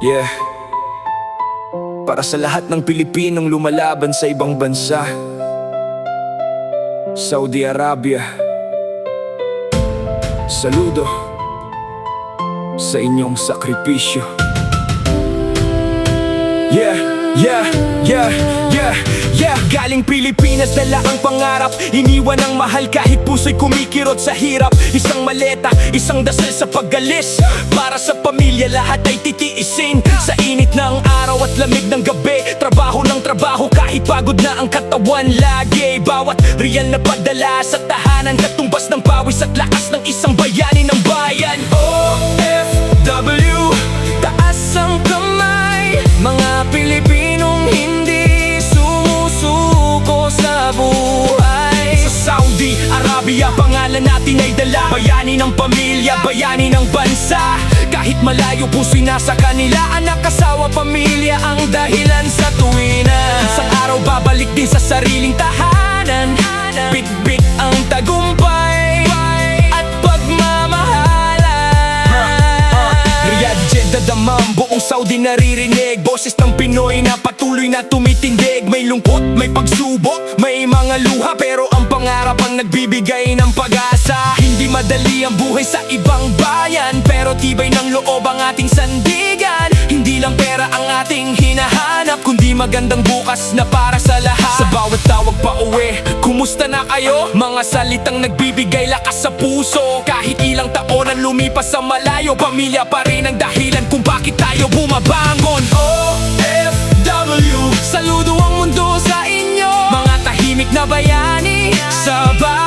Yeah. Para sa lahat ng Pilipinong lumalaban sa ibang bansa, Saudi Arabia, saludo sa inyong sakripisyo. Yeah, yeah, yeah, yeah, yeah. Galing Pilipinas, dala ang pangarap. Iniwan ang mahal kahit puso'y kumikirot sa hirap. Isang maleta, isang dasal sa pag-alis. Para sa pamilya lahat ay titiisin. Sa init ng araw at lamig ng gabi, trabaho ng trabaho kahit pagod na ang katawan lagi. Bawat real na padala sa tahanan, katumbas ng pawis at lakas ng isang bayani ng bayan. OFW, taas ang kamay, mga Pilipinong hindi sumusuko sa buhay. Sa Saudi Arabia, pangalan natin ay dala. Bayani ng pamilya, bayani ng bansa. Kahit malayo puso'y nasa kanila. Anak, asawa, pamilya ang dahilan sa tuwinan. Isang araw babalik din sa sariling tahanan. Bit-bit ang tagumpay at pagmamahalan. Riyadh, Jeddah, Dammam, buong Saudi naririnig. Boses ng Pinoy na patuloy na tumitindig. May lungkot, may pagsubok, may mga luha, pero ang pangarap ang nagbibigay ng pag-asa. Hindi madali ang buhay sa ibang bayan, pero tibay ng loob ang ating sandigan. Hindi lang pera ang ating hinahanap, kundi magandang bukas na para sa lahat. Sa bawat tawag pa uwi, kumusta na kayo? Mga salitang nagbibigay lakas sa puso. Kahit ilang taon ang lumipas sa malayo, pamilya pa rin ang dahilan kung bakit tayo bumabangon. OFW, saludo ang mundo sa inyo, mga tahimik na bayani sa bayan.